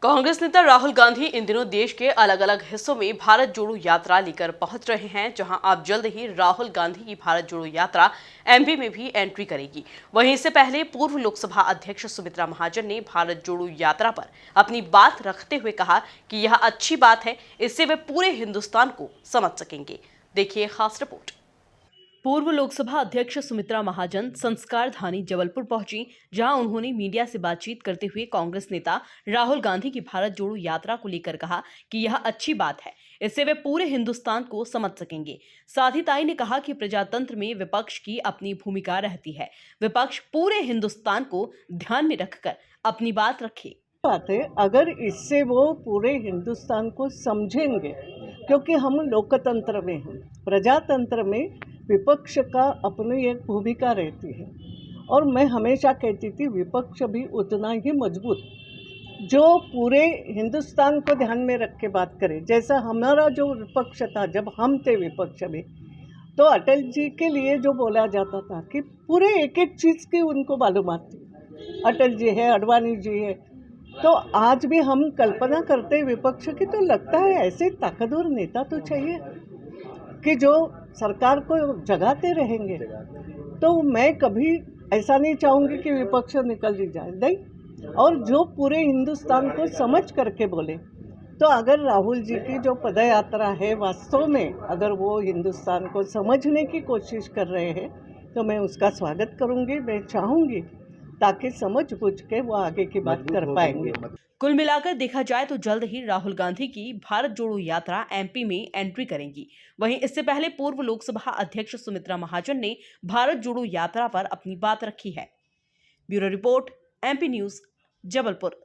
कांग्रेस नेता राहुल गांधी इन दिनों देश के अलग अलग हिस्सों में भारत जोड़ो यात्रा लेकर पहुंच रहे हैं, जहां आप जल्द ही राहुल गांधी की भारत जोड़ो यात्रा एमपी में भी एंट्री करेगी। वहीं इससे पहले पूर्व लोकसभा अध्यक्ष सुमित्रा महाजन ने भारत जोड़ो यात्रा पर अपनी बात रखते हुए कहा कि यह अच्छी बात है, इससे वे पूरे हिंदुस्तान को समझ सकेंगे। देखिए खास रिपोर्ट। पूर्व लोकसभा अध्यक्ष सुमित्रा महाजन संस्कार धानी जबलपुर पहुंची, जहां उन्होंने मीडिया से बातचीत करते हुए कांग्रेस नेता राहुल गांधी की भारत जोड़ो यात्रा को लेकर कहा कि यह अच्छी बात है, इससे वे पूरे हिंदुस्तान को समझ सकेंगे। साथ ही ताई ने कहा कि प्रजातंत्र में विपक्ष की अपनी भूमिका रहती है, विपक्ष पूरे हिंदुस्तान को ध्यान में रखकर अपनी बात रखे। बात है, अगर इससे वो पूरे हिंदुस्तान को समझेंगे, क्योंकि हम लोकतंत्र में हैं, प्रजातंत्र में विपक्ष का अपनी एक भूमिका रहती है। और मैं हमेशा कहती थी विपक्ष भी उतना ही मजबूत जो पूरे हिंदुस्तान को ध्यान में रख के बात करे। जैसा हमारा जो विपक्ष था, जब हम थे विपक्ष में, तो अटल जी के लिए जो बोला जाता था कि पूरे एक एक चीज़ की उनको मालूमात थी। अटल जी है, अडवाणी जी है, तो आज भी हम कल्पना करते हैं विपक्ष की, तो लगता है ऐसे ताकतवर नेता तो चाहिए कि जो सरकार को जगाते रहेंगे। तो मैं कभी ऐसा नहीं चाहूँगी कि विपक्ष निकल ही जाए, नहीं, और जो पूरे हिंदुस्तान को समझ करके बोले। तो अगर राहुल जी की जो पदयात्रा है, वास्तव में अगर वो हिंदुस्तान को समझने की कोशिश कर रहे हैं, तो मैं उसका स्वागत करूँगी। मैं चाहूँगी ताकि समझ बूझ के वो आगे की बात कर पाएंगे। कुल मिलाकर देखा जाए तो जल्द ही राहुल गांधी की भारत जोड़ो यात्रा एमपी में एंट्री करेंगी। वहीं इससे पहले पूर्व लोकसभा अध्यक्ष सुमित्रा महाजन ने भारत जोड़ो यात्रा पर अपनी बात रखी है। Bureau report, MP news, Jabalpur.